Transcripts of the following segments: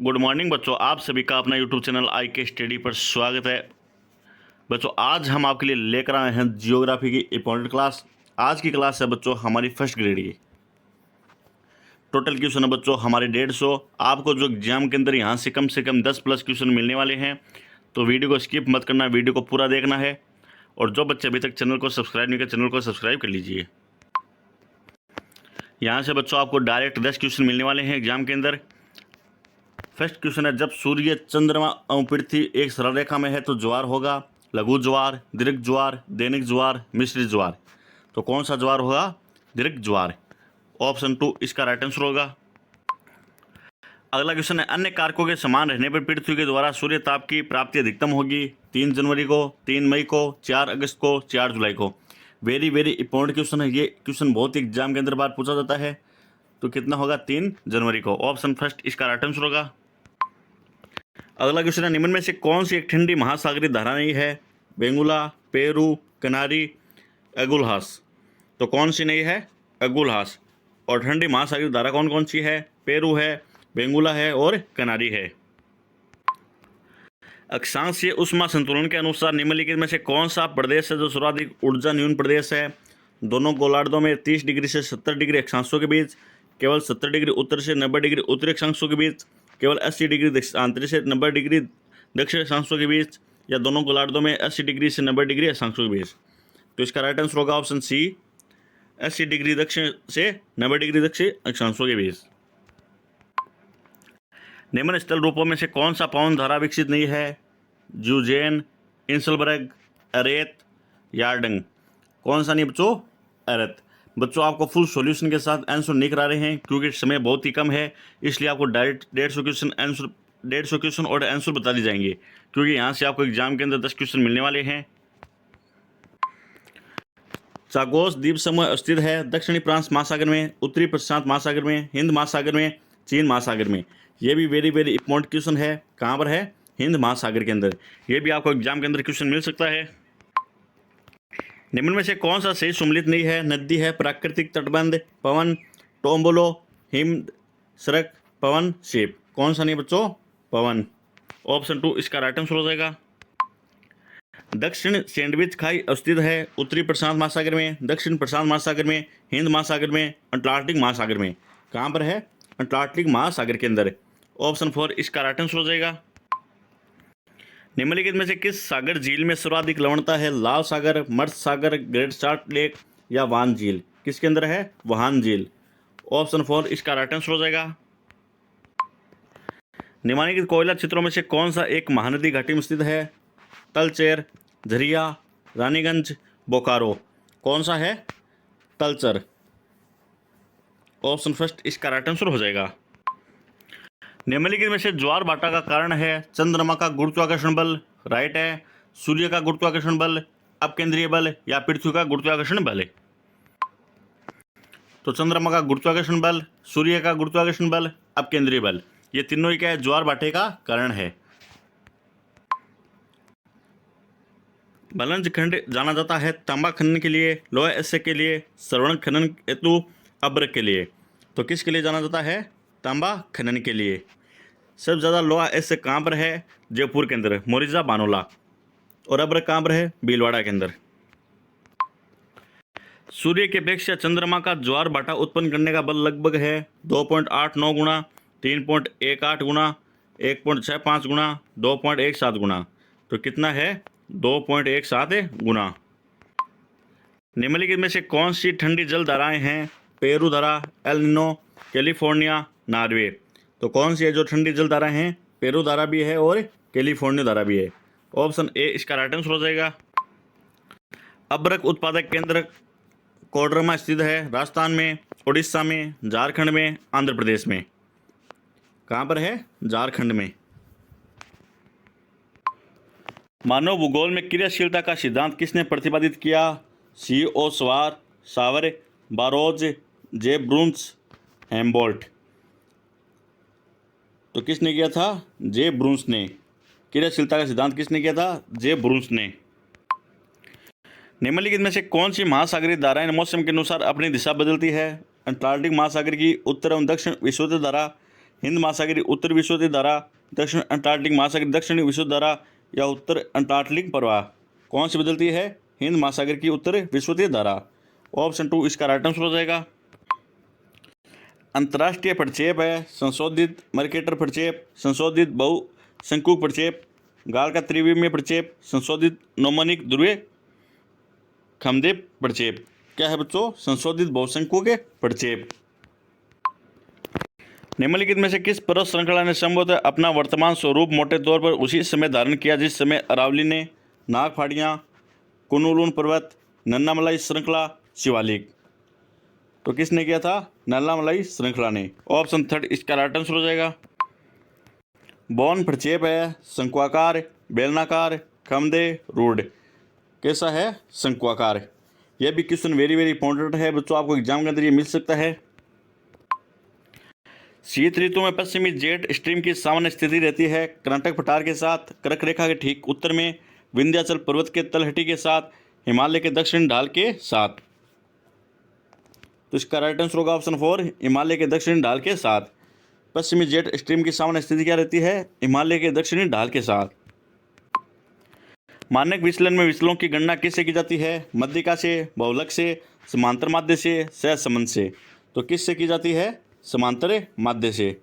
Good morning बच्चों, आप सभी का अपना यूट्यूब चैनल आई के स्टडी पर स्वागत है। बच्चों, आज हम आपके लिए लेकर आए हैं जियोग्राफी की इंपॉर्टेंट क्लास। आज की क्लास है बच्चों हमारी फर्स्ट ग्रेड की। टोटल क्वेश्चन है बच्चों हमारे 150। आपको जो एग्जाम के अंदर यहाँ से कम 10+ क्वेश्चन मिलने वाले हैं, तो वीडियो को स्किप मत करना, वीडियो को पूरा देखना है। और जो बच्चे अभी तक चैनल को सब्सक्राइब नहीं किया, चैनल को सब्सक्राइब कर लीजिए। यहाँ से बच्चों आपको डायरेक्ट 10 क्वेश्चन मिलने वाले हैं एग्जाम के अंदर। फर्स्ट क्वेश्चन है, जब सूर्य, चंद्रमा और पृथ्वी एक सरल रेखा में है तो ज्वार होगा लघु ज्वार, दीर्घ ज्वार, दैनिक ज्वार, मिश्रित ज्वार। तो कौन सा ज्वार होगा? दीर्घ ज्वार। ऑप्शन 2 इसका राइट आंसर होगा। अगला क्वेश्चन है, अन्य कारकों के समान रहने पर पृथ्वी के द्वारा सूर्य ताप की प्राप्ति अधिकतम होगी 3 जनवरी को, 3 मई को, 4 अगस्त को, 4 जुलाई को। वेरी वेरी इंपॉर्टेंट क्वेश्चन है। ये क्वेश्चन बहुत ही एग्जाम के अंदर बार पूछा जाता है। तो कितना होगा? 3 जनवरी को। ऑप्शन फर्स्ट इसका राइट आंसर होगा। अगला क्वेश्चन है, निम्न में से कौन सी एक ठंडी महासागरीय धारा नहीं है? बेंगुला, पेरू, कनारी, अगुलहास। तो कौन सी नहीं है? अगुलहास। और ठंडी महासागरीय धारा कौन कौन सी है? पेरू है, बेंगुला है और कनारी है। अक्षांशीय उष्मा संतुलन के अनुसार निम्नलिखित में से कौन सा प्रदेश है जो सर्वाधिक ऊर्जा न्यून प्रदेश है? दोनों गोलार्धों में 30 डिग्री से 70 डिग्री अक्षांशों के बीच, केवल 70 डिग्री उत्तर से 90 डिग्री उत्तरी अक्षांशों के बीच, केवल 80 डिग्री दक्षिणांतरी से 90 डिग्री दक्षिण अक्षांशों के बीच, या दोनों गोलार्धों में 80 डिग्री से 90 डिग्री अक्षांशों के बीच। तो इसका राइट आंसर होगा ऑप्शन सी, 80 डिग्री दक्षिण से 90 डिग्री दक्षिण अक्षांशों के बीच। निम्न स्थल रूपों में से कौन सा पवन धारा विकसित नहीं है? जूजेन, इंसलबर्ग, अरेत, यार्डंग। कौन सा नहीं बच्चों? अरेत। बच्चों, आपको फुल सॉल्यूशन के साथ आंसर नहीं करा रहे हैं क्योंकि समय बहुत ही कम है, इसलिए आपको डायरेक्ट 150 क्वेश्चन और आंसर बता दिए जाएंगे, क्योंकि यहाँ से आपको एग्जाम के अंदर 10 क्वेश्चन मिलने वाले हैं। चागोस द्वीप समूह स्थित है दक्षिणी प्रशांत महासागर में, उत्तरी प्रशांत महासागर में, हिंद महासागर में, चीन महासागर में। ये भी वेरी वेरी इंपॉर्टेंट क्वेश्चन है। कहाँ पर है? हिंद महासागर के अंदर। ये भी आपको एग्जाम के अंदर क्वेश्चन मिल सकता है। निम्न में से कौन सा सही सम्मिलित नहीं है? नदी है, प्राकृतिक तटबंध, पवन, टोम्बोलो, हिम सड़क, पवन शेप। कौन सा नहीं बच्चों? पवन। ऑप्शन 2 इसका राइट आंसर हो जाएगा। दक्षिण सैंडविच खाई स्थित है उत्तरी प्रशांत महासागर में, दक्षिण प्रशांत महासागर में, हिंद महासागर में, अटलांटिक महासागर में। कहाँ पर है? अटलांटिक महासागर के अंदर। ऑप्शन 4 इसका राइट आंसर हो जाएगा। निम्नलिखित में से किस सागर झील में सर्वाधिक लवणता है? लाल सागर, मर्स सागर, ग्रेट साल्ट लेक या वान झील। किसके अंदर है? वान झील। ऑप्शन 4 इसका राइट आंसर हो जाएगा। निम्नलिखित कोयला क्षेत्रों में से कौन सा एक महानदी घाटी में स्थित है? तलचेर, झरिया, रानीगंज, बोकारो। कौन सा है? तलचर। ऑप्शन फर्स्ट इसका राइट आंसर हो जाएगा। निम्नलिखित में से ज्वार भाटा का कारण है? चंद्रमा का गुरुत्वाकर्षण बल, राइट है, सूर्य का गुरुत्वाकर्षण बल, अपकेंद्रीय बल या पृथ्वी का गुरुत्वाकर्षण बल है। तो चंद्रमा का गुरुत्वाकर्षण बल, सूर्य का गुरुत्वाकर्षण बल, अपकेंद्रीय बल, ये तीनों ही क्या है? ज्वार भाटे का कारण है। बलंज खंड जाना जाता है तांबा खनन के लिए, लोहा एस्से के लिए, श्रवण खनन हेतु, अब्रक के लिए। तो किसके लिए जाना जाता है? तांबा खनन के लिए। सबसे ज़्यादा लोहा एस्से कहाँ पर है? जयपुर के अंदर, मोरिजा बानोला। और अब्रक कहाँ पर है? भीलवाड़ा के अंदर। सूर्य की अपेक्षा चंद्रमा का ज्वार भाटा उत्पन्न करने का बल लगभग है 2.89 गुना, 3.18 गुना, 1.65 गुना, 2.17 गुना। तो कितना है? 2.17 गुना। निम्नलिखित में से कौन सी ठंडी जल धाराएं हैं? पेरू धारा, एल निनो, कैलिफोर्निया, नॉर्वे। तो कौन सी है जो ठंडी जल धाराएं हैं? पेरू धारा भी है और कैलिफोर्निया धारा भी है। ऑप्शन ए इसका राइट आंसर हो जाएगा। अब्रक उत्पादक केंद्र कोडरमा स्थित है राजस्थान में, उड़ीसा में, झारखंड में, आंध्र प्रदेश में। कहाँ पर है? झारखंड में। मानव भूगोल में क्रियाशीलता का सिद्धांत किसने प्रतिपादित किया? C.O. सावर, बारोज, जे ब्रूंस, हेम्बोल्ट। तो किसने किया था? जे ब्रूंस ने। क्रियाशीलता का सिद्धांत किसने किया था? जे ब्रूंस ने। निम्नलिखित में से कौन सी महासागरीय धाराएं मौसम के अनुसार अपनी दिशा बदलती है? अटलांटिक महासागर की उत्तर एवं दक्षिण विषुवत धारा, हिंद महासागरीय उत्तरी विषुवतीय धारा, दक्षिण अंटार्कटिक महासागरीय दक्षिणी विषुवतीय धारा या उत्तर अंटार्कटिक प्रवाह? कौन सी बदलती है? हिंद महासागर की उत्तर विषुवतीय धारा। ऑप्शन 2 इसका राइट आंसर हो जाएगा। अंतर्राष्ट्रीय प्रक्षेप है संशोधित मर्केटर प्रक्षेप, संशोधित बहुशंकुक प्रक्षेप, गाल का त्रिविमीय प्रक्षेप, संशोधित नौमनिक ध्रुवीय खमदेव प्रक्षेप। क्या है बच्चों? संशोधित बहुशंकुक प्रक्षेप। निम्नलिखित में से किस पर्वत श्रृंखला ने संभवतः अपना वर्तमान स्वरूप मोटे तौर पर उसी समय धारण किया जिस समय अरावली ने, नागफाड़ियाँ, कुनलून पर्वत, नन्नामलाई श्रृंखला, शिवालिक? तो किसने किया था? नन्नामलाई श्रृंखला ने। ऑप्शन 3 इसका राइट आंसर हो जाएगा। बौन प्रक्षेप है शंक्वाकार, बेलनाकार, खमदे, रूढ़। कैसा है? शंक्वाकार। यह भी क्वेश्चन वेरी वेरी इंपॉर्टेंट है बच्चों, आपको एग्जाम के अंदर ये मिल सकता है। शीत ऋतु में पश्चिमी जेट स्ट्रीम की सामान्य स्थिति रहती है कर्नाटक पठार के साथ, कर्क रेखा के ठीक उत्तर में, विंध्याचल पर्वत के तलहटी के साथ, हिमालय के दक्षिण ढाल के साथ। तो इसका राइट आंसर होगा ऑप्शन 4 हिमालय के दक्षिणी ढाल के साथ। पश्चिमी जेट स्ट्रीम की सामान्य स्थिति क्या रहती है? हिमालय के दक्षिणी ढाल के साथ। मानक विचलन में विचलनों की गणना किससे की जाती है? मध्यिका से, बहुलक से, समांतर माध्य से, सहसंबंध से? तो किससे की जाती है? समांतर माध्य से।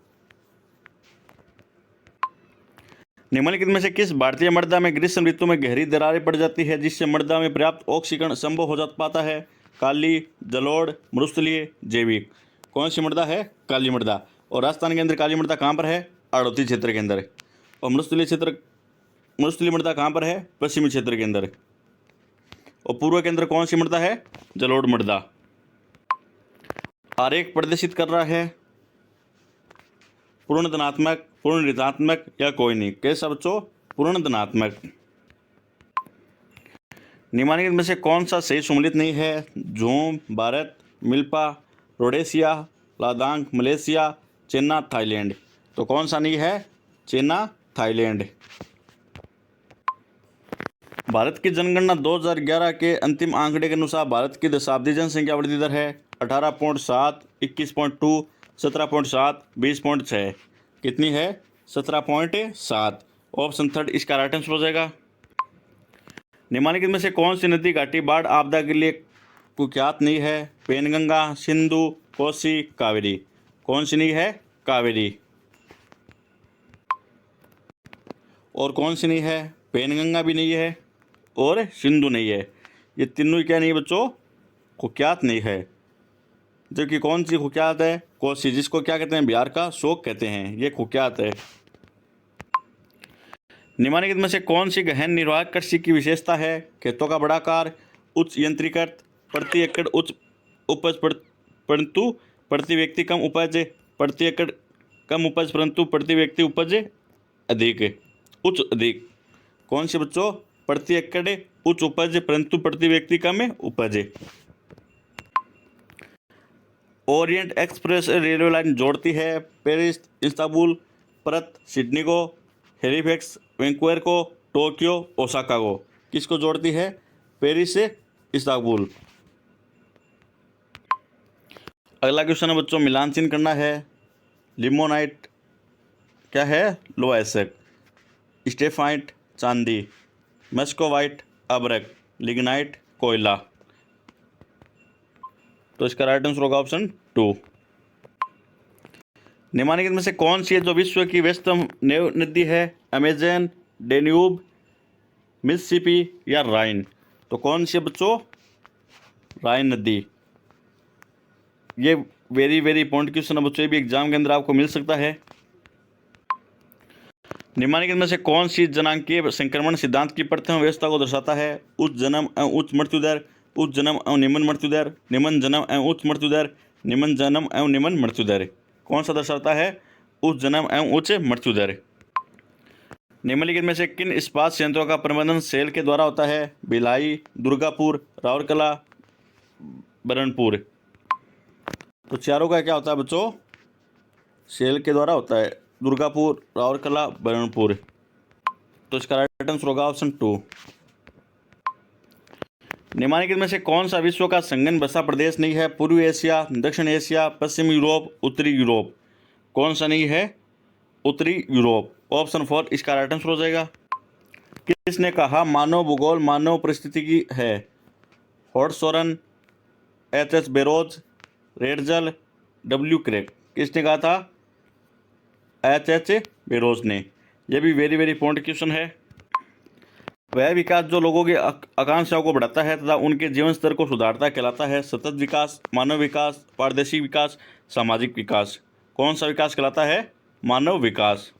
निम्नलिखित में से किस भारतीय मृदा में ग्रीष्म ऋतु में गहरी दरारें पड़ जाती है जिससे मृदा में पर्याप्त ऑक्सीकरण संभव हो पाता है? काली, जलोढ़, मरुस्थलीय, जैविक? कौन सी मृदा है? काली मृदा। और राजस्थान के अंदर काली मृदा कहाँ पर है? आड़ोती क्षेत्र के अंदर। और मरुस्थलीय मृदा कहाँ पर है? पश्चिमी क्षेत्र के अंदर। और पूर्व के अंदर कौन सी मृदा है? जलोढ़ मृदा। आरेख प्रदर्शित कर रहा है पूर्ण धनात्मक, पूर्ण ऋणात्मक या कोई नहीं? कैसा बच्चों? पूर्ण धनात्मक। निम्नलिखित में से कौन सा सही सम्मिलित नहीं है? Jhum Bharat, milpa Rhodesia, ladang Malaysia, chena Thailand? तो कौन सा नहीं है? चेन्ना थाईलैंड। भारत की जनगणना 2011 के अंतिम आंकड़े के अनुसार भारत की दशाब्दी जनसंख्या वृद्धि दर है 18.7, 21.2, 17.7, 20.6। कितनी है? 17.7। ऑप्शन 3 इसका राइट आंसर हो जाएगा। निम्नलिखित में से कौन सी नदी घाटी बाढ़ आपदा के लिए कुख्यात नहीं है? पेनगंगा, सिंधु, कोसी, कावेरी? कौन सी नहीं है? कावेरी। और कौन सी नहीं है? पेनगंगा भी नहीं है और सिंधु नहीं है। ये तीनों ही क्या नहीं बच्चों? कुख्यात नहीं है। जबकि कौन सी कुख्यात है? कोसी, जिसको क्या कहते हैं? बिहार का शोक कहते हैं, ये कुख्यात है। निम्नलिखित में से कौन सी गहन निर्वाहक कृषि की विशेषता है? खेतों का बड़ा आकार, उच्च यंत्रीकृत, प्रति एकड़ उच्च उपज परंतु प्रति व्यक्ति कम उपज, प्रति एकड़ कम उपज परंतु प्रति व्यक्ति उपज अधिक, उच्च अधिक? कौन सी बच्चों? प्रति एकड़ उच्च उपज परंतु प्रति व्यक्ति कम उपज। ओरिएंट एक्सप्रेस रेलवे लाइन जोड़ती है पेरिस, इस्तांबुल, परथ, सिडनी को, हैलिफैक्स, वैंकूवर को, टोक्यो, ओसाका को? किसको जोड़ती है? पेरिस से इस्तांबुल। अगला क्वेश्चन है बच्चों, मिलान चिन्ह करना है। लिमोनाइट क्या है? लोहा एसिड। स्टेफाइट चांदी, मस्कोवाइट अब्रक, लिग्नाइट कोयला? तो इसका राइट आंसर होगा ऑप्शन 2। निम्नलिखित में से कौन सी है जो विश्व की व्यस्तम नदी है? अमेजन, डेन्यूब, मिसिसिपी या राइन? तो कौन सी है बच्चों? राइन नदी। ये वेरी वेरी इंपॉर्टेंट क्वेश्चन है बच्चों, ये भी एग्जाम के अंदर आपको मिल सकता है। निम्नलिखित में से कौन सी जनांकीय संक्रमण सिद्धांत की प्रथम व्यवस्था को दर्शाता है? उच्च जन्म एवं उच्च मृत्यु दर, उच्च जन्म एवं निम्न मृत्यु दर, निम्न जन्म एवं उच्च मृत्यु दर, निम्न जन्म एवं निम्न मृत्यु दर? कौन सा दर्शाता है? उच्च जन्म एवं उच्च मृत्यु दर। निम्नलिखित में से किन इस्पात संयंत्रों का प्रबंधन सेल के द्वारा होता है? भिलाई, दुर्गापुर, राउरकेला, बरनपुर? तो चारों का क्या होता है बच्चों? सेल के द्वारा होता है। दुर्गापुर, राउरकेला, बरनपुर। तो इसका राइट आंसर होगा ऑप्शन 2। निम्नलिखित में से कौन सा विश्व का संघन बसा प्रदेश नहीं है? पूर्वी एशिया, दक्षिण एशिया, पश्चिमी यूरोप, उत्तरी यूरोप? कौन सा नहीं है? उत्तरी यूरोप। ऑप्शन 4 इसका राइट आंसर हो जाएगा। किसने कहा मानव भूगोल मानव परिस्थितिकी है? Howard Soren, H Barrows, Ratzel, W Kirk. किसने कहा था? एच बेरोज ने। यह भी वेरी वेरी इंपॉर्टेंट क्वेश्चन है। वह विकास जो लोगों की आकांक्षाओं को बढ़ाता है तथा उनके जीवन स्तर को सुधारता कहलाता है सतत विकास, मानव विकास, पारदर्शी विकास, सामाजिक विकास। कौन सा विकास कहलाता है? मानव विकास।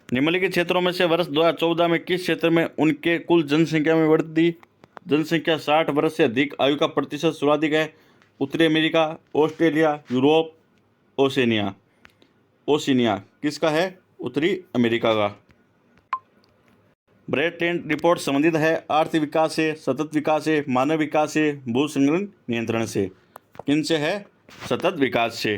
निम्नलिखित क्षेत्रों में से वर्ष 2014 में किस क्षेत्र में उनके कुल जनसंख्या में वृद्धि? जनसंख्या 60 वर्ष से अधिक आयु का प्रतिशत सर्वाधिक है। उत्तरी America, Australia, Europe, Oceania. Oceania किसका है? उत्तरी अमेरिका का। ब्रेटेन रिपोर्ट संबंधित है आर्थिक विकास से, सतत विकास से, मानव विकास से, भू संग्रहण नियंत्रण से। किन से है? सतत विकास से।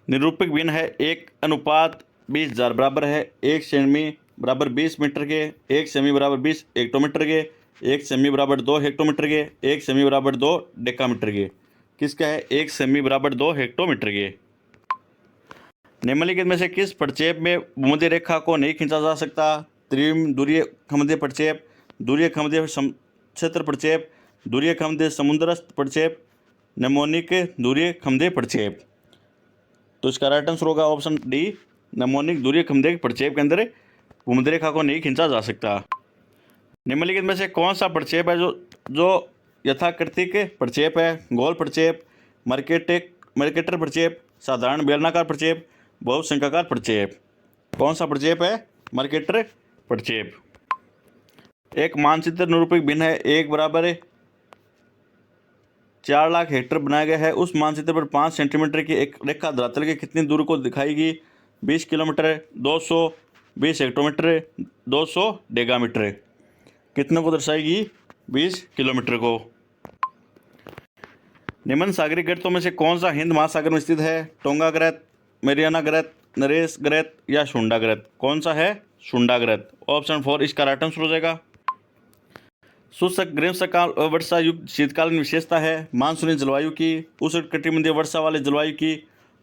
निरूपक भिन्न है 1:20,000 बराबर है 1 सेमी बराबर 20 मीटर के, 1 सेमी बराबर 20 हेक्टोमीटर के, 1 सेमी बराबर 2 हेक्टोमीटर के, 1 सेमी बराबर 2 डेकामीटर के। किसका है? 1 सेमी बराबर 2 हेक्टोमीटर के। निम्नलिखित में से किस प्रक्षेप में भूमध्य रेखा को नहीं खींचा जा सकता? त्रिविम दूरीय खमदे प्रक्षेप, दूरीय खमदे क्षेत्र प्रक्षेप, दूरीय खमदे समुद्रस्थ प्रक्षेप, नेमोनिक दूरीय खमदे प्रक्षेप। तो इसका राइट आंसर होगा ऑप्शन डी, नेमोनिक दूरीय खमदे प्रक्षेप के अंदर भूमध्य रेखा को नहीं खींचा जा सकता। निम्नलिखित में से कौन सा प्रक्षेप है जो यथाकृतिक प्रक्षेप है? गोल प्रक्षेप, मर्केटर प्रक्षेप, साधारण बेलनाकार प्रक्षेप, बहुशंखाकार प्रक्षेप। कौन सा प्रक्षेप है? मर्केटर प्रक्षेप। एक मानचित्र निरूपक भिन्न है 1 बराबर 4 लाख हेक्टेयर बनाया गया है। उस मानचित्र पर 5 सेंटीमीटर की एक रेखा धरातल के कितनी दूर को दिखाएगी? 20 किलोमीटर, 200, 20 हेक्टोमीटर, 200 डेगामीटर। कितने को दर्शाएगी? 20 किलोमीटर को। निम्न सागरीय गर्तों में से कौन सा हिंद महासागर में स्थित है? टोंगा गर्त, मेरियाना गर्त, नरेश गर्त या शुंडा गर्त। कौन सा है? शुंडा गर्त। ऑप्शन 4 इसका राइट आंसर हो जाएगा। शुष्क ग्रीष्मकाल वर्षा युक्त शीतकालीन विशेषता है मानसूनी जलवायु की, उष्णकटिबंधीय वर्षा वाले जलवायु की,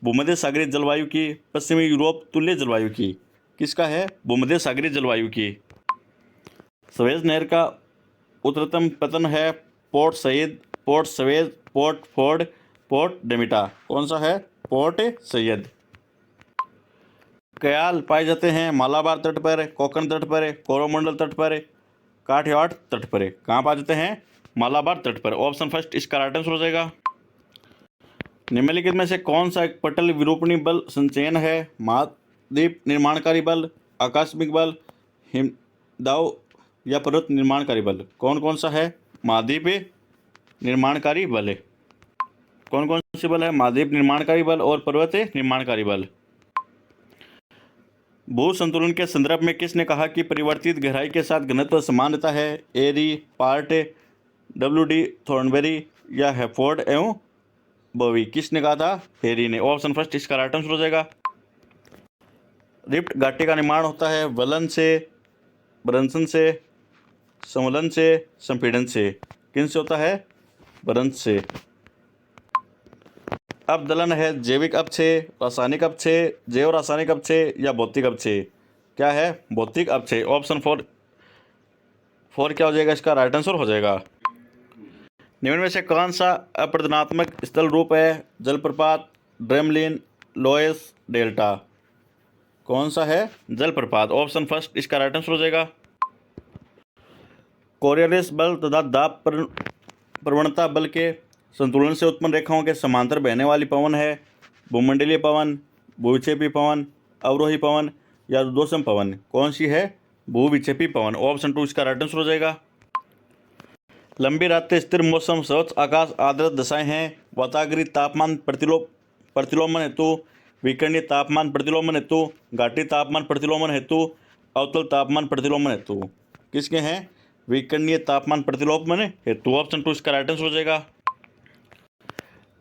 भूमध्य सागरीय जलवायु की, पश्चिमी यूरोप तुल्य जलवायु की। किसका है? भूमध्य सागरीय जलवायु की। सवेज नहर का उत्तरतम पतन है Port Said, Port Suez, Port Fuad, Port Damietta. कौन सा है? पोर्ट सैयद। कयाल पाए जाते हैं मालाबार तट पर, कोंकण तट पर, कोरोमंडल तट पर, काठियावाड़ तट पर। कहाँ पाए जाते हैं? मालाबार तट पर। ऑप्शन फर्स्ट इसका राइट आंसर हो जाएगा। निम्नलिखित में से कौन सा एक पटल विरूपणी बल संचयन है? महाद्वीप निर्माणकारी बल, आकस्मिक बल, हिमदाव या पर्वत निर्माणकारी बल। कौन कौन सा है? महाद्वीप निर्माणकारी बल। कौन कौन से बल है? महाद्वीप निर्माणकारी बल और पर्वत निर्माणकारी बल। भू संतुलन के संदर्भ में किसने कहा कि परिवर्तित गहराई के साथ घनत्व समान रहता है? एरी, पार्ट, डब्ल्यू.डी. थॉर्नबेरी या हैफोर्ड एवं बोवी। किसने कहा था? हेरी ने। ऑप्शन फर्स्ट इसका राइट आंसर हो जाएगा। रिफ्ट घाटी का निर्माण होता है वलन से, भ्रंशन से, समूलन से, संपीड़न से। किन से होता है? भ्रंश से। अपदलन है जैविक अपक्षय, रासायनिक अपक्षय, जैव रासायनिक अपक्षय या भौतिक अपक्षय। क्या है? भौतिक अपक्षय। ऑप्शन 4 क्या हो जाएगा? इसका राइट आंसर हो जाएगा। निम्न में से कौन सा अपरदनात्मक स्थल रूप है? जलप्रपात, ड्रेमलिन, लोएस, डेल्टा। कौन सा है? जलप्रपात। ऑप्शन फर्स्ट इसका राइट आंसर हो जाएगा। कोरियोलिस बल तथा दाब प्रवणता बल के संतुलन से उत्पन्न रेखाओं के समांतर बहने वाली पवन है भूमंडलीय पवन, भूविक्षेपी पवन, अवरोही पवन या ऊर्ध्वगामी पवन। कौन सी है? भूविक्षेपी पवन। ऑप्शन 2 इसका राइट आंसर हो जाएगा। लंबी रातें, स्थिर मौसम, स्वच्छ आकाश, आर्द्र दशाएं हैं वातावरणीय तापमान प्रतिलोमन हेतु, विकर्णीय तापमान प्रतिलोमन हेतु, घाटी तापमान प्रतिलोमन हेतु, अवतल तापमान प्रतिलोमन हेतु। किसके हैं? विकर्णीय तापमान प्रतिलोमन हेतु। ऑप्शन 2 इसका राइट आंसर हो जाएगा।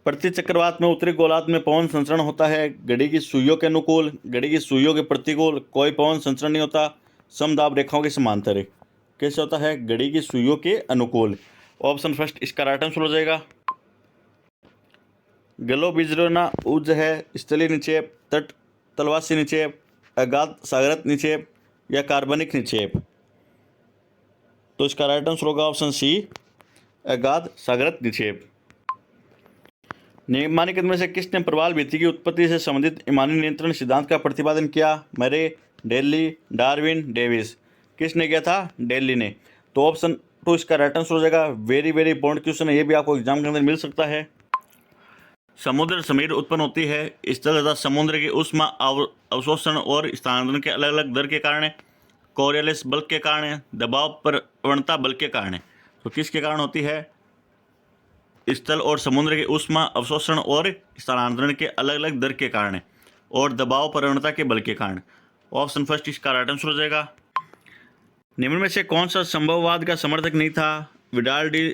प्रति चक्रवात में उत्तरी गोलार्ध में पवन संचरण होता है घड़ी की सुइयों के अनुकूल, घड़ी की सुइयों के प्रतिकूल। कोई पवन संचरण नहीं होता समदाब रेखाओं के समांतर। कैसे होता है? घड़ी की सुइयों के अनुकूल। ऑप्शन फर्स्ट इसका राइट आंसर हो जाएगा। गलोबिज्रोना उज है, स्थलीय निक्षेप, तट तलवासी निक्षेप, अगाध सागरत निक्षेप या कार्बनिक निक्षेप। तो इसका राइट आंसर होगा ऑप्शन सी, अगाध सागरत निक्षेप। निम्नलिखित में से किसने प्रवाल भित्ति की उत्पत्ति से संबंधित ईमानी नियंत्रण सिद्धांत का प्रतिपादन किया? मरे, डेली, डार्विन, डेविस। किसने किया था? डेली ने। तो ऑप्शन 2 इसका राइट आंसर हो जाएगा। वेरी वेरी इंपॉर्टेंट क्वेश्चन है, ये भी आपको एग्जाम के अंदर मिल सकता है। समुद्र समीर उत्पन्न होती है स्थल तथा समुद्र की उष्मा अवशोषण और स्थानांतरण के अलग अलग दर के कारण, कोरियलिस बल के कारण, दबाव प्रवणता बल के कारण। तो किसके कारण होती है? स्थल और समुद्र के उष्मा अवशोषण और स्थानांतरण के अलग अलग दर के कारण और दबाव प्रवणता के बल के कारण। ऑप्शन फर्स्ट इसका राइट आंसर हो जाएगा। निम्न में से कौन सा संभववाद का समर्थक नहीं था? Vidal de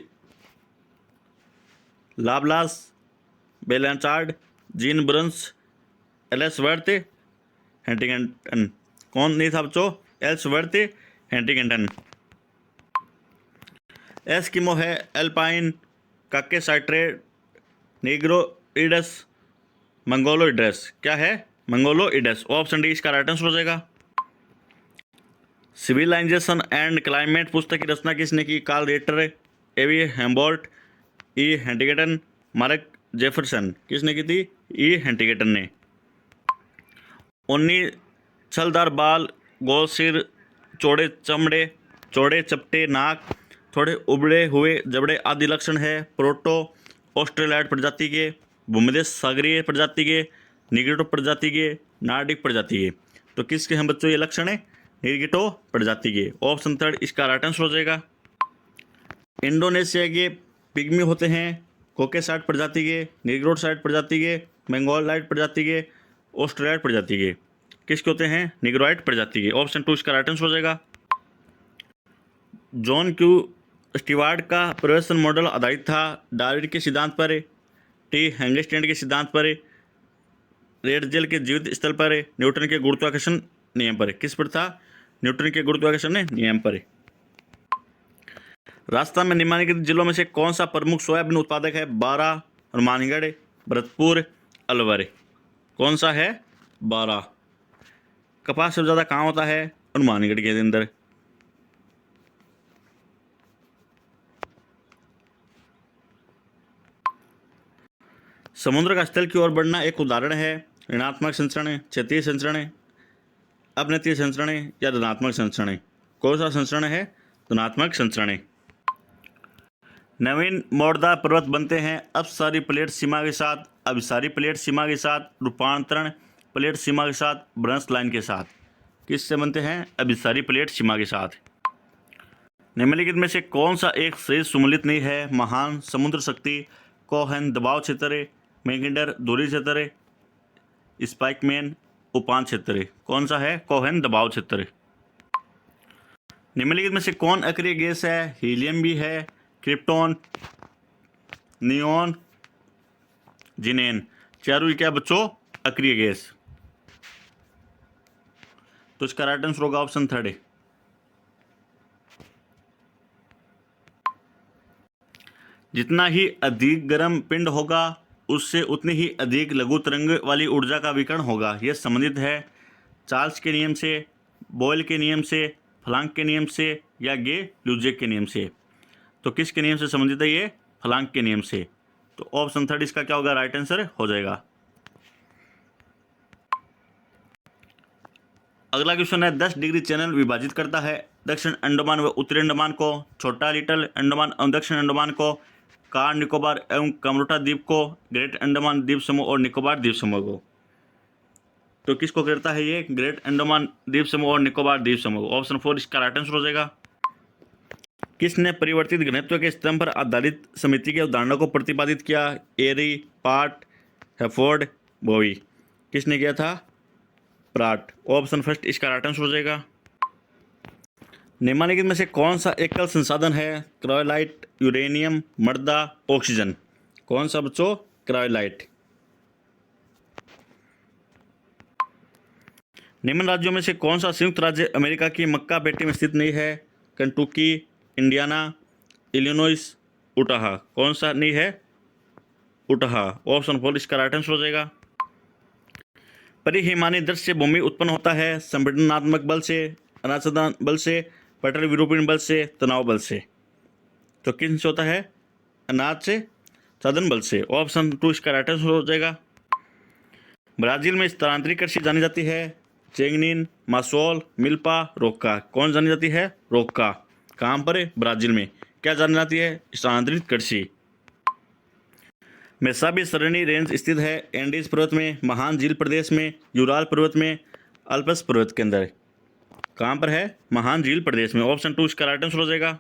la Blache, Blanchard, Jean Brunhes, Ellsworth, Huntington. कौन नहीं था बच्चों? Ellsworth, Huntington. एस्किमो है एल्पाइन, काकेसाइट्रेड, नीग्रोइडस, मंगोलोइडस। क्या है? मंगोलोइडस। ऑप्शन डी इसका राइट आंसर हो जाएगा। सिविलाइजेशन एंड क्लाइमेट पुस्तक की रचना किसने की? कार्ल रेटर, एवी हेम्बोल्ट, ई हंटिंगटन, मार्क जेफरसन। किसने की थी? ई हंटिंगटन ने। उन्नी छलदार बाल, गोल सिर, चौड़े चमड़े, चौड़े चपटे नाक, थोड़े उबड़े हुए जबड़े आदि लक्षण है प्रोटो ऑस्ट्रेलाइड प्रजाति के, भूमध्य सागरीय प्रजाति के, निग्रिटो प्रजाति के, नार्डिक प्रजाति के। तो किसके हैं बच्चों ये लक्षण है? निग्रिटो प्रजाति के। ऑप्शन थर्ड इसका राइट आंसर हो जाएगा। इंडोनेशिया के पिग्मी होते हैं कोकेसाइड प्रजाति के, निग्रोसाइड प्रजाति के, मंगोलाइड प्रजाति के, ऑस्ट्रेलाइड प्रजाति के। किसके होते हैं? निग्रोइड प्रजाति के। ऑप्शन 2 इसका राइट आंसर हो जाएगा। जॉन क्यू स्टीवार्ड का प्रवेशन मॉडल आधारित था डार्विन के सिद्धांत पर, टी हैंगस्टैंड के सिद्धांत पर, रेडजेल के जीवित स्थल पर, न्यूटन के गुरुत्वाकर्षण नियम पर। किस पर था? न्यूटन के गुरुत्वाकर्षण नियम पर। राजस्थान में निम्नलिखित जिलों में से कौन सा प्रमुख सोयाबीन उत्पादक है? बारा, हनुमानगढ़, भरतपुर, अलवर। कौन सा है? बारा। कपास सबसे ज़्यादा कहाँ होता है? हनुमानगढ़ के अंदर। समुद्र का स्थल की ओर बढ़ना एक उदाहरण है ऋणात्मक संचरण, क्षैतिज संचरण, अपनतीय संचरण या धनात्मक संचरण। कौन सा संचरण है? धनात्मक संचरण। नवीन मोड़दार पर्वत बनते हैं अपसारी प्लेट सीमा के साथ, अभिसारी प्लेट सीमा के साथ, रूपांतरण प्लेट सीमा के साथ, ब्रंश लाइन के साथ। किससे बनते हैं? अभिसारी प्लेट सीमा के साथ। निम्नलिखित में से कौन सा एक सही सुमेलित नहीं है? महान, समुद्र शक्ति, कोहन, दबाव क्षेत्र, मैगिंडर, दूरी क्षेत्र, स्पाइकमैन, उपान क्षेत्र। कौन सा है? कोहन दबाव क्षेत्र। निम्नलिखित में से कौन अक्रिय गैस है? हीलियम भी है, क्रिप्टॉन, नियोन, जिनेन। चारों क्या बच्चों? अक्रिय गैस। तो इसका राइट आंसर होगा ऑप्शन थर्ड। जितना ही अधिक गर्म पिंड होगा उससे उतनी ही अधिक लघु तरंग वाली ऊर्जा का विकिरण होगा। यह संबंधित है चार्ल्स के नियम से, बॉयल के नियम से, फ्लांक के नियम से या गे ल्यूजेक के नियम से। तो किसके नियम से संबंधित है? ये फ्लांक के नियम से। तो ऑप्शन थर्ड इसका क्या होगा? राइट आंसर हो जाएगा। अगला क्वेश्चन है 10 डिग्री चैनल विभाजित करता है दक्षिण अंडमान व उत्तरी अंडमान को, छोटा लिटिल अंडमान एवं दक्षिण अंडमान को, कार निकोबार एवं कमोटा द्वीप को, ग्रेट अंडमान द्वीप समूह और निकोबार द्वीप समूह को। तो किसको करता है ये? ग्रेट अंडमान द्वीप समूह और निकोबार द्वीप समूह। ऑप्शन 4 इसका राइट आंसर हो जाएगा। किसने परिवर्तित घनत्व के स्तंभ पर आधारित समिति के उदाहरणों को प्रतिपादित किया? एरी, पाट, हैफोर्ड, बोवी। किसने किया था? प्राट। ऑप्शन फर्स्ट इसका राइट आंसर हो जाएगा। निम्नलिखित में से कौन सा एकल संसाधन है? क्रायोलाइट, यूरेनियम, मर्दा, ऑक्सीजन। कौन सा बच्चों? क्रायोलाइट। निम्न राज्यों में से कौन सा संयुक्त राज्य अमेरिका की मक्का पेटी में स्थित नहीं है? Kentucky, Indiana, Illinois, Utah. कौन सा नहीं है? उटहा। ऑप्शन 4 इसका राइट आंसर हो जाएगा। परिहिमानी दृश्य भूमि उत्पन्न होता है संपीड़नात्मक बल से, अनाच्छादन बल से, पटल विरूपण बल से, तनाव बल से। तो किन से होता है? अनाज से, साधन बल से। ऑप्शन 2 इसका राइट आंसर हो जाएगा। ब्राजील में स्थानांतरित कृषि जानी जाती है चेंगनिन, मासोल, मिल्पा, रोक्का। कौन जानी जाती है? रोक्का। कहाँ पर? ब्राजील में। क्या जानी जाती है? स्थानांतरित कृषि। मेसाबी सरणी रेंज स्थित है एंडीज पर्वत में, महान झील प्रदेश में, यूराल पर्वत में, अल्प्स पर्वत के अंदर। कहाँ पर है? महान झील प्रदेश में। ऑप्शन 2 इसका राइट आंसर हो जाएगा।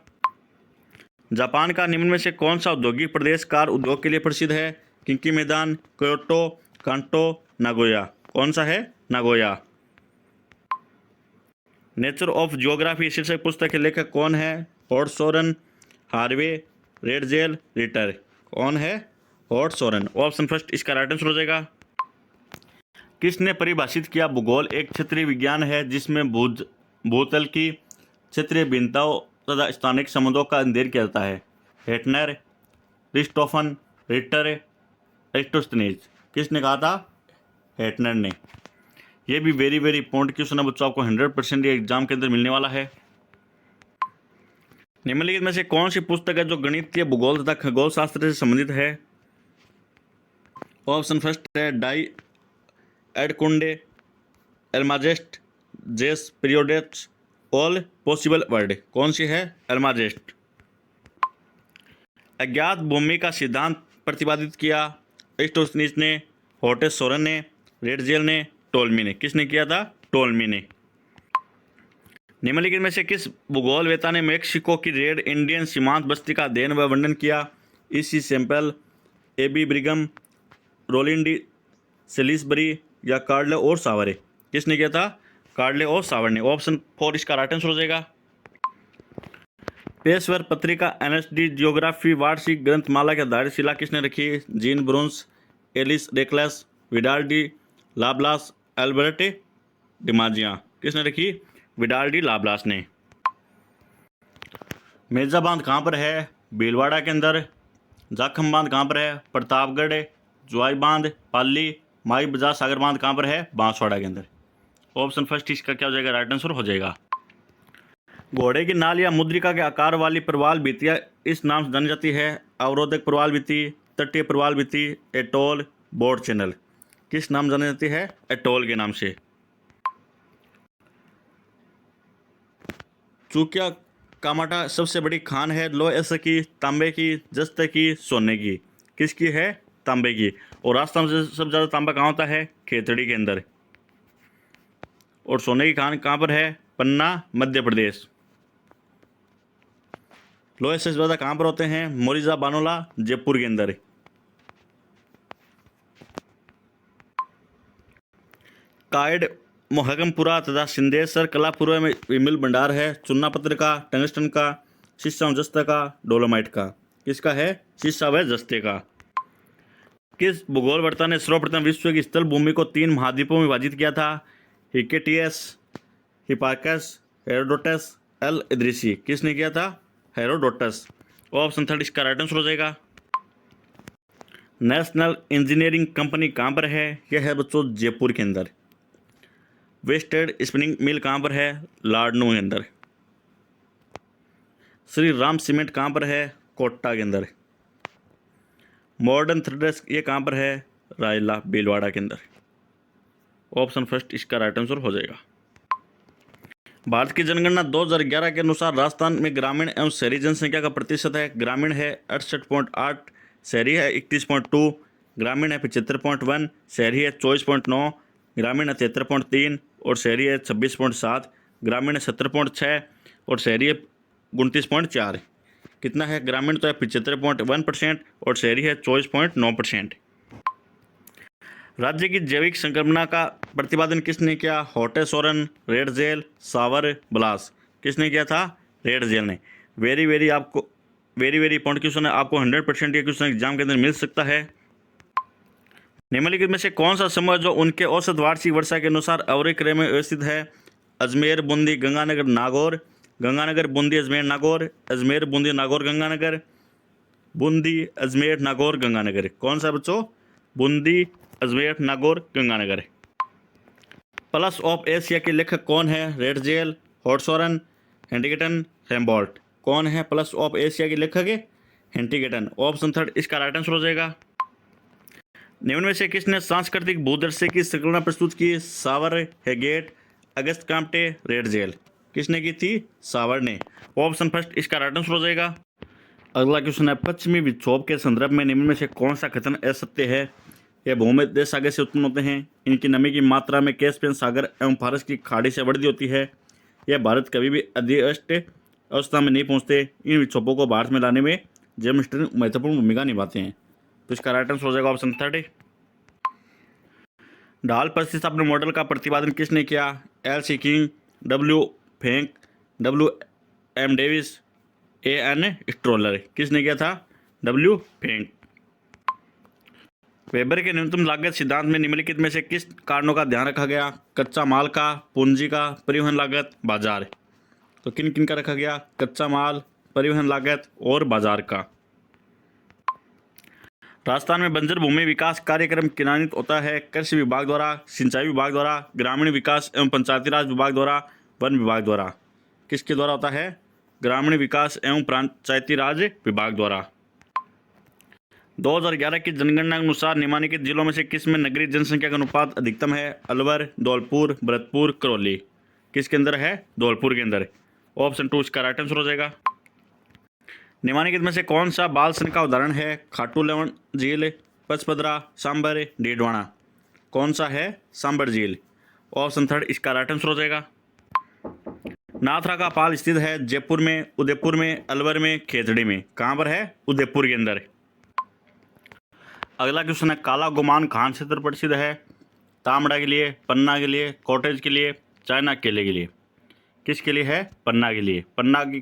जापान का निम्न में से कौन सा औद्योगिक प्रदेश कार उद्योग के लिए प्रसिद्ध है? किंकी मैदान, क्योटो, कांटो, नागोया। कौन सा है? नागोया। नेचर ऑफ जियोग्राफी शीर्षक पुस्तक के लेखक कौन है? Howard Soren, Harvey, Ratzel, Ritter. कौन है? हॉवर्ड सोरेन। ऑप्शन 1 इसका राइट आंसर हो जाएगा। किसने परिभाषित किया भूगोल एक क्षेत्रीय विज्ञान है जिसमें भूतल की क्षेत्रीय भिन्नताओं तथा स्थानिक संबंधों का अध्ययन किया जाता है? हेटनर, रिस्टोफन, रिटर, एरिस्टोस्थेनीज। किसने कहा था? हेटनर ने। यह भी वेरी वेरी इंपॉर्टेंट क्वेश्चन है बच्चों, आपको 100% ये एग्जाम के अंदर मिलने वाला है। निम्नलिखित में से कौन सी पुस्तक है जो गणितीय भूगोल तथा खगोल शास्त्र से संबंधित है? ऑप्शन 1 है डाई एडकुंडे, एल्माजेस्ट, जेस पीरियोडेट्स, ऑल पॉसिबल वर्ड। कौन सी है? एल्माजेस्ट। अज्ञात भूमि का सिद्धांत प्रतिपादित किया एरिस्टोस्थेनीज ने, हॉवर्ड सोरेन ने, रेडजेल ने, टोल्मी ने। किसने किया था? टोल्मी ने। निम्नलिखित में से किस भूगोलवेत्ता ने मेक्सिको की रेड इंडियन सीमांत बस्ती का अध्ययन व वर्णन किया? E.C. Semple, A.B. Brigham, Rollin D Salisbury या कार्ले और सावरे। किसने किया था? कार्ले और सावर ने। ऑप्शन 4 इसका राइट आंसर हो जाएगा। पेशवर पत्रिका NSD जियोग्राफी वार्षिक ग्रंथमाला के आधारित शिला किसने रखी? Jean Brunhes, Elisee Reclus, Vidal de la Blache, Albert Demangeon. किसने रखी? विडाल डी लाब्लास ने। मेजा बांध कहाँ पर है? भीलवाड़ा के अंदर। जाखम बांध कहाँ पर है? प्रतापगढ़। जुआई बांध, पाली, माई बजाज सागर बांध कहाँ पर है? बांसवाड़ा के अंदर। ऑप्शन 1 इसका क्या हो जाएगा? राइट आंसर हो जाएगा। घोड़े की नाल या मुद्रिका के आकार वाली प्रवाल भित्तियाँ इस नाम से जानी जाती है? अवरोधक प्रवाल भित्ति, तटीय प्रवाल भित्ति, एटोल, बोर्ड चैनल। किस नाम जानी जाती है? एटोल के नाम से। चूकिया कामाटा सबसे बड़ी खान है लोह एस की, तांबे की, जस्त की, सोने की। किसकी है? तांबे की। और राजस्थान में सबसे ज़्यादा तांबा कहाँ होता है? खेतड़ी के अंदर। और सोने की खान कहाँ पर है? पन्ना, मध्य प्रदेश। लोहे से ज़्यादा कहाँ पर होते हैं? मोरिजा बानोला, जयपुर के अंदर। कायड, मोहकमपुरा तथा सिंधेश्वर कलापुरा में मिल भंडार है चूना पत्थर का, टंगस्टन का, शीशा व जस्ते का, डोलोमाइट का। किसका है? शीशा व जस्ते का। किस भूगोलवेत्ता ने सर्वप्रथम विश्व की स्थल भूमि को 3 महाद्वीपों में विभाजित किया था? Hecataeus, Hipparchus, Herodotus, al Idrisi. किसने किया था? हेरोडोटस। ऑप्शन 3 इसका राइट आंसर हो जाएगा। नेशनल इंजीनियरिंग कंपनी कहाँ पर है? यह है बच्चों जयपुर के अंदर। वेस्टेड स्पिनिंग मिल कहाँ पर है? लाडनू के अंदर। श्री राम सीमेंट कहाँ पर है? कोटा के अंदर। मॉडर्न थ्रेडर्स ये कहाँ पर है? रायला, भीलवाड़ा के अंदर। ऑप्शन 1 इसका राइट आंसर हो जाएगा। भारत की जनगणना 2011 के अनुसार राजस्थान में ग्रामीण एवं शहरी जनसंख्या का प्रतिशत है? ग्रामीण है 68.8, शहरी है 31.2, ग्रामीण है 75.1, शहरी है 24.9, ग्रामीण है 73.3 और शहरी है 26.7, ग्रामीण है 17.6 और शहरी है 29.4। कितना है? ग्रामीण तो है 75.1% और शहरी है 24.9%। राज्य की जैविक संक्रमणा का प्रतिपादन किसने किया? हॉवर्ड सोरेन, रेडजेल, सावर, ब्लास। किसने किया था? रेडजेल ने। वेरी वेरी इंपॉर्टेंट क्वेश्चन है, आपको 100% ये क्वेश्चन एग्जाम के अंदर मिल सकता है। निम्नलिखित में से कौन सा समूह जो उनके औसत वार्षिक वर्षा के अनुसार अवरोही क्रम में व्यवस्थित है? अजमेर, बूंदी, गंगानगर, नागौर, गंगानगर, बूंदी, अजमेर, नागौर, अजमेर, बूंदी, नागौर, गंगानगर, बूंदी, अजमेर, नागौर, गंगानगर। कौन सा बच्चों? Bundi, Ajmer, Nagaur, Ganganagar. Plus of Asia के लेखक कौन है? रेडजेल, हॉटसोरन, हेंटिगटन, हेम्बॉल्ट। कौन है प्लस ऑफ एशिया के लेखक? हेंटिगटन। ऑप्शन थर्ड इसका राइट आंसर हो जाएगा। निम्न में से किसने सांस्कृतिक भूदृश्य की संकलना प्रस्तुत की? सावर, हेगेट, अगस्त काम्टे, रेडजेल। किसने की थी? सावर ने। ऑप्शन फर्स्ट इसका राइट आंसर हो जाएगा। अगला क्वेश्चन है, पश्चिमी विक्षोभ के संदर्भ में निम्न में से कौन सा कथन असत्य है? यह भूमध्य सागर से उत्पन्न होते हैं, इनकी नमी की मात्रा में कैस्पियन सागर एवं फारस की खाड़ी से वृद्धि होती है, यह भारत कभी भी अधिअष्ट अवस्था में नहीं पहुंचते, इन विक्षोभों को भारत में लाने में जेमस्टन महत्वपूर्ण भूमिका निभाते हैं। तो इसका राइट आंसर हो जाएगा ऑप्शन थर्ड। ढाल प्रतिस्थापन मॉडल का प्रतिपादन किसने किया? एल सी किंग, डब्ल्यू फेंक, W M Davis, A N stroller. किसने किया था? डब्ल्यू फेंक। वेबर के न्यूनतम लागत सिद्धांत में निम्नलिखित में से किस कारणों का ध्यान रखा गया? कच्चा माल का, पूंजी का, परिवहन लागत, बाजार। तो किन किन का रखा गया? कच्चा माल, परिवहन लागत और बाजार का। राजस्थान में बंजर भूमि विकास कार्यक्रम क्रियान्वित होता है कृषि विभाग द्वारा, सिंचाई विभाग द्वारा, ग्रामीण विकास एवं पंचायती राज विभाग द्वारा, वन विभाग द्वारा। किसके द्वारा होता है? ग्रामीण विकास एवं पंचायती राज विभाग द्वारा। 2011 की जनगणना के अनुसार निम्नलिखित जिलों में से किस में नगरीय जनसंख्या का अनुपात अधिकतम है? अलवर, धौलपुर, भरतपुर, करौली। किसके अंदर है? धौलपुर के अंदर। ऑप्शन टू इसका राइट आंसर हो जाएगा। निम्नलिखित में से कौन सा बाल सन का उदाहरण है? खाटू लवण झील, पचपदरा, सांबर, डीडवाना। कौन सा है? सांबर झील। ऑप्शन थर्ड इसका राइट आंसर हो जाएगा। नाथरा का पाल स्थित है जयपुर में, उदयपुर में, अलवर में, खेतड़ी में। कहाँ पर है? उदयपुर के अंदर। अगला क्वेश्चन है, काला गुमान खान क्षेत्र प्रसिद्ध है तांबड़ा के लिए, पन्ना के लिए, कॉटेज के लिए, चाइना केले के लिए। किसके लिए है? पन्ना के लिए। पन्ना की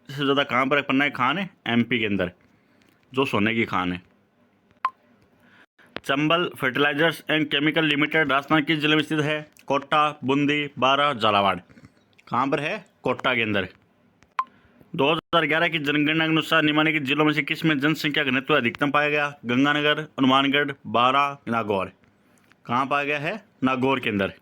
सबसे ज़्यादा कहाँ पर है? पन्ना की खान है एमपी के अंदर, जो सोने की खान है। Chambal fertilizers and chemical limited Rajasthan किस जिले में स्थित है? कोटा, बूंदी, बारा, झालावाड़। कहाँ पर है? कोटा के अंदर। 2011 की जनगणना के अनुसार निम्नलिखित जिलों में से किस में जनसंख्या घनत्व अधिकतम पाया गया? गंगानगर, हनुमानगढ़, बारा, नागौर। कहाँ पाया गया है? नागौर के अंदर।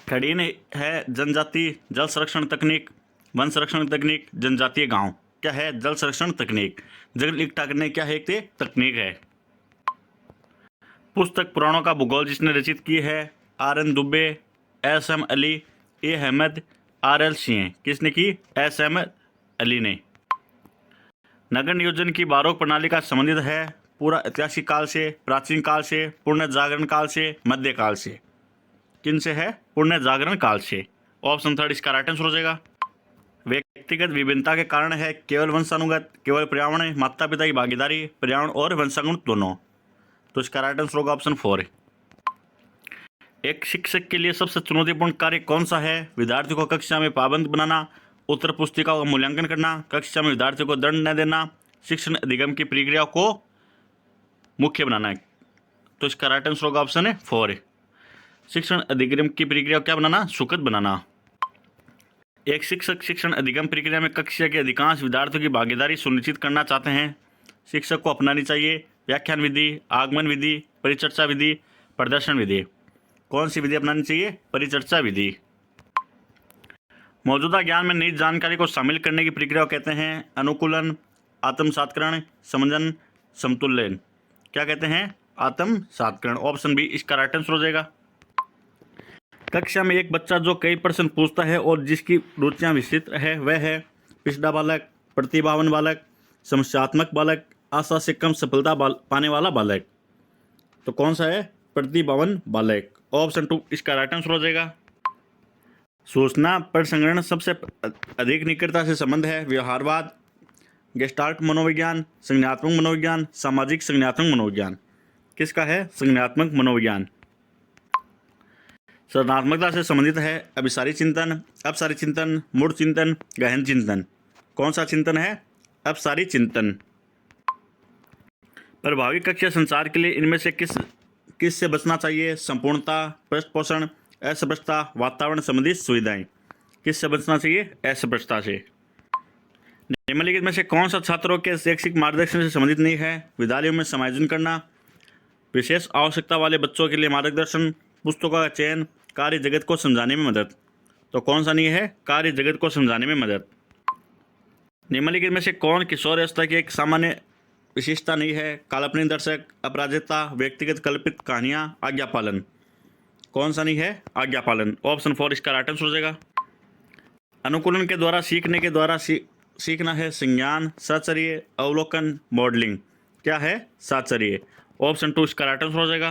खड़ीन है जनजाति जल संरक्षण तकनीक, वन संरक्षण तकनीक, जनजातीय गांव। क्या है? जल संरक्षण तकनीक। जल इकट्ठा करने क्या है? एक तकनीक है। पुस्तक पुराणों का भूगोल जिसने रचित की है? R N Dubey, S M Ali, A Ahmed, R L Singh. किसने की? एस एम अली ने। नगर नियोजन की बारोक प्रणाली का संबंधित है पूरा ऐतिहासिक काल से, प्राचीन काल से, पुण्य जागरण काल से, मध्यकाल से। किन से है? पुण्य जागरण काल से। ऑप्शन थर्ड इसका राइट आंसर हो जाएगा। व्यक्तिगत विभिन्नता के कारण है केवल वंशानुगत, केवल पर्यावरण, माता पिता की भागीदारी, पर्यावरण और वंशानुगत दोनों। तो इसका राइट आंसर होगा ऑप्शन 4। एक शिक्षक के लिए सबसे चुनौतीपूर्ण कार्य कौन सा है? विद्यार्थियों को कक्षा में पाबंद बनाना, उत्तर पुस्तिकाओं का मूल्यांकन करना, कक्षा में विद्यार्थियों को दंड न देना, शिक्षण अधिगम की प्रक्रिया को मुख्य बनाना। तो इसका राइट आंसर होगा ऑप्शन 4। शिक्षण अधिगम की प्रक्रिया को क्या बनाना? सुखद बनाना। एक शिक्षक शिक्षण अधिगम प्रक्रिया में कक्षा के अधिकांश विद्यार्थियों की भागीदारी सुनिश्चित करना चाहते हैं। शिक्षक को अपनानी चाहिए व्याख्यान विधि, आगमन विधि, परिचर्चा विधि, प्रदर्शन विधि। कौन सी विधि अपनानी चाहिए? परिचर्चा विधि। मौजूदा ज्ञान में नई जानकारी को शामिल करने की प्रक्रिया को कहते हैं अनुकूलन, आत्मसात्करण, समंजन, समतुल्यन। क्या कहते हैं? आत्मसात्करण। ऑप्शन बी इसका राइट आंसर हो जाएगा। कक्षा में एक बच्चा जो कई प्रश्न पूछता है और जिसकी रुचियां विस्तृत है वह है पिछड़ा बालक, प्रतिभावान बालक, समस्यात्मक बालक, आशा से कम सफलता पाने वाला बालक। तो कौन सा है? प्रतिभावान बालक। ऑप्शन 2 इसका राइट आंसर हो जाएगा। सूचना प्रसंग्रहण सबसे अधिक निकटता से संबंध है व्यवहारवाद, गेस्टाल्ट मनोविज्ञान, संज्ञानात्मक मनोविज्ञान, सामाजिक संज्ञानात्मक मनोविज्ञान। किसका है? संज्ञानात्मक मनोविज्ञान। सृजनात्मकता से संबंधित है अभिसारी चिंतन, अपसारी चिंतन, मूढ़ चिंतन, गहन चिंतन। कौन सा चिंतन है? अपसारी चिंतन। प्रभावी कक्षा संचार के लिए इनमें से किस से बचना चाहिए? संपूर्णता, पृष्ठ पोषण, अस्पष्टता, वातावरण संबंधी सुविधाएं। किस से बचना चाहिए? अस्पष्टता से। निम्नलिखित में से कौन सा छात्रों के शैक्षिक मार्गदर्शन से संबंधित नहीं है? विद्यालयों में समायोजन करना, विशेष आवश्यकता वाले बच्चों के लिए मार्गदर्शन, पुस्तकों का चयन, कार्य जगत को समझाने में मदद। तो कौन सा नहीं है? कार्य जगत को समझाने में मदद। निम्नलिखित में से कौन किशोर अवस्था की एक सामान्य विशेषता नहीं है? काल्पनिक दर्शक, अपराजिता, व्यक्तिगत कल्पित कहानियाँ, आज्ञा पालन। कौन सा नहीं है? आज्ञा पालन। ऑप्शन 4 इसका राइट आंसर हो जाएगा। अनुकूलन के द्वारा सीखने के द्वारा सीखना है संज्ञान, साहचर्य, अवलोकन, मॉडलिंग। क्या है? साहचर्य। ऑप्शन 2 इसका राइट आंसर हो जाएगा।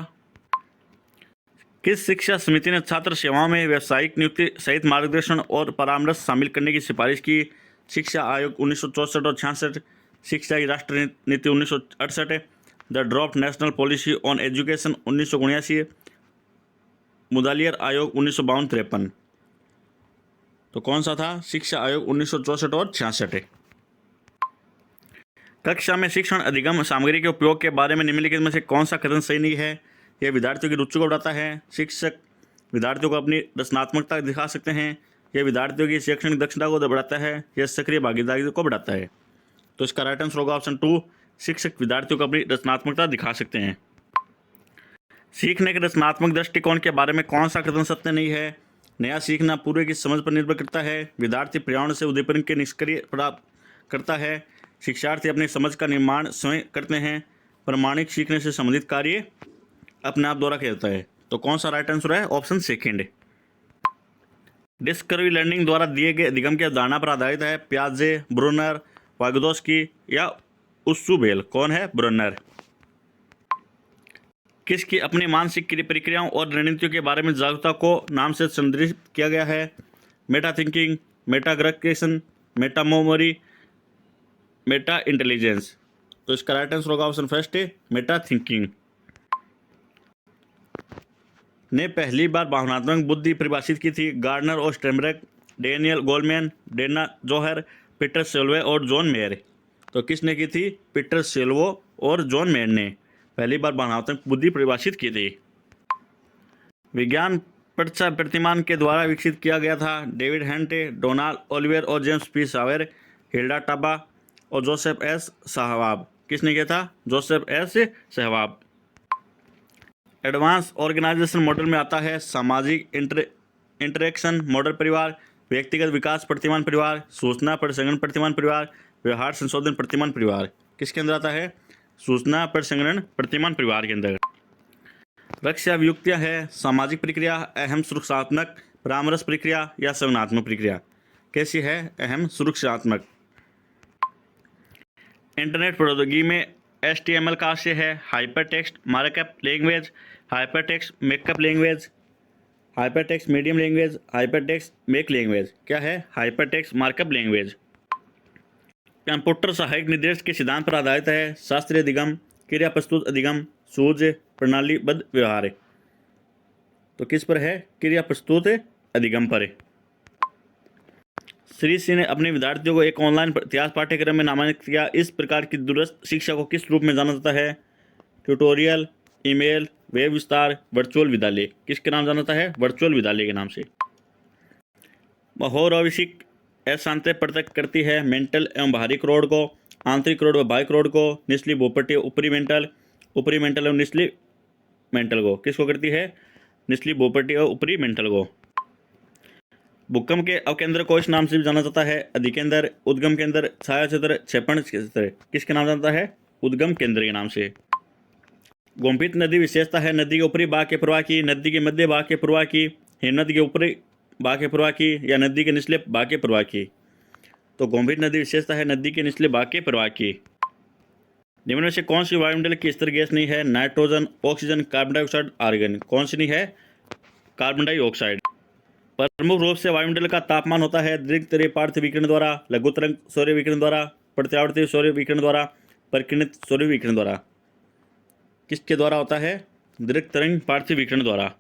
किस शिक्षा समिति ने छात्र सेवाओं में व्यावसायिक नियुक्ति सहित मार्गदर्शन और परामर्श शामिल करने की सिफारिश की? शिक्षा आयोग 1964 और 66, शिक्षा की राष्ट्रीय नीति 1968, the draft national policy on education 1979, Mudaliar आयोग 1952-53। तो कौन सा था? शिक्षा आयोग 1964 और 66। कक्षा में शिक्षण अधिगम सामग्री के उपयोग के बारे में निम्नलिखित में से कौन सा कथन सही नहीं है? यह विद्यार्थियों की रुचि को बढ़ाता है। शिक्षक विद्यार्थियों को अपनी रचनात्मकता दिखा सकते हैं। यह विद्यार्थियों की शैक्षणिक दक्षता को बढ़ाता है। यह सक्रिय भागीदारी को बढ़ाता है। तो इसका राइट आंसर होगा ऑप्शन 2, शिक्षक विद्यार्थियों को अपनी रचनात्मकता दिखा सकते हैं। सीखने के रचनात्मक दृष्टिकोण के बारे में कौन सा कथन सत्य नहीं है? नया सीखना पूर्व की समझ पर निर्भर करता है। विद्यार्थी पर्यावरण से उद्दीपन के निष्क्रिय प्राप्त करता है। शिक्षार्थी अपनी समझ का निर्माण स्वयं करते हैं। प्रमाणिक सीखने से संबंधित कार्य अपने आप द्वारा किया जाता है। तो कौन सा राइट आंसर है? Option second. डिस्कवरी लर्निंग द्वारा दिए गए अधिगम की अवधारणा पर आधारित है। प्याजे, ब्रूनर, वागोदोस्की या उस्सुबेल। कौन है? ब्रूनर। किसकी अपनी मानसिक प्रक्रियाओं और रणनीतियों के बारे में जागरूकता को नाम से संदर्भित किया गया है? Meta thinking, metagression, meta memory, meta intelligence. तो इसका राइट आंसर होगा ऑप्शन फर्स्ट, मेटा थिंकिंग। ने पहली बार भावनात्मक बुद्धि परिभाषित की थी? गार्डनर और स्टेनबर्ग, डेनियल गोलमैन, डेना जोहर, पीटर सेल्वे और जॉन मेयर। तो किसने की थी? पीटर सेल्वो और जॉन मेयर ने पहली बार भावनात्मक बुद्धि परिभाषित की थी। विज्ञान प्रतिमान के द्वारा विकसित किया गया था? डेविड हंट, डोनाल्ड ओलिवर और James P Shaver, Hilda Taba और जोसेफ एस सहवाब। किसने किया था? Joseph S Schwab. Advance organisation model में आता है सामाजिक इंटरेक्शन मॉडल परिवार, व्यक्तिगत विकास प्रतिमान परिवार, सूचना प्रसंस्करण प्रतिमान परिवार, व्यवहार संशोधन प्रतिमान परिवार। किसके अंदर आता है? सूचना प्रसंस्करण प्रतिमान परिवार के अंदर। रक्षा व्युक्तियाँ है सामाजिक प्रक्रिया, अहम सुरक्षात्मक, परामर्श प्रक्रिया या संज्ञानात्मक प्रक्रिया। कैसी है? अहम सुरक्षात्मक। इंटरनेट प्रौद्योगिकी में HTML का आशय है hyper text markup language, hyper text makeup language, hyper text medium language, hyper text make language. क्या है? Hyper text markup language. Computer सहायक निर्देश के सिद्धांत पर आधारित है? शास्त्रीय अधिगम, क्रिया प्रस्तुत अधिगम, सूझ, प्रणालीबद्ध व्यवहार। तो किस पर है? क्रिया प्रस्तुत अधिगम पर। श्री सिंह ने अपने विद्यार्थियों को एक ऑनलाइन इतिहास पाठ्यक्रम में नामांकित किया। इस प्रकार की दूरस्थ शिक्षा को किस रूप में जाना जाता है? ट्यूटोरियल, ईमेल, वेब विस्तार, वर्चुअल विद्यालय। किसके नाम जाना जाता है? वर्चुअल विद्यालय के नाम से। बहुरविशिक अशांति पृथक करती है मेंटल एवं बाहरी क्रोड को, आंतरिक क्रोड व बाह्य क्रोड को, निचली भूपट्टी ऊपरी मेंटल एवं निचली मेंटल को। किसको करती है? निचली भूपट्टी और ऊपरी मेंटल को। भूकंप के अवकेंद्र को इस नाम से भी जाना जाता है? अधिकेंद्र, उद्गम केंद्र, छाया क्षेत्र, क्षेपण क्षेत्र। किसके नाम जाता है? उद्गम केंद्र के नाम से। गोमतीत नदी विशेषता है नदी के ऊपरी भाग के प्रवाह की, नदी के मध्य भाग के प्रवाह की, हिमनद के ऊपरी भाग के प्रवाह की या नदी के निचले भाग के प्रवाह की। तो गोमतीत नदी विशेषता है नदी के निचले भाग के प्रवाह की। निम्न में से कौन सी वायुमंडल की स्तर गैस नहीं है? Nitrogen, oxygen, carbon dioxide, argon. कौन सी नहीं है? Carbon dioxide. प्रमुख रूप से वायुमंडल का तापमान होता है दीर्घतरीय पार्थिव विकिरण द्वारा, लघुतरंग सौर्य विकिरण द्वारा, प्रत्यावर्ती सौर्य विकिरण द्वारा, परिकिणित सौर्य विकिरण द्वारा। किसके द्वारा होता है? दीर्घतरंग पार्थिव विकिरण द्वारा।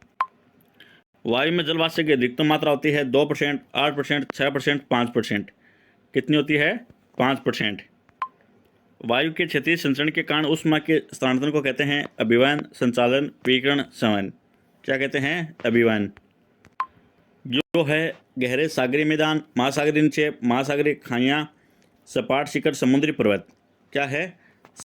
वायु में जलवाष्प की अधिकतम मात्रा होती है 2%, 8%, 6%, 5%। कितनी होती है? 5%। वायु के क्षैतिज संचरण के कारण ऊष्मा के स्थानांतरण को कहते हैं अभिवहन, संचालन, विकिरण, संवहन। क्या कहते हैं? अभिवहन। जो है गहरे सागरीय मैदान, महासागरीय निक्षेप, महासागरीय खाइयाँ, सपाट शिखर समुद्री पर्वत क्या है?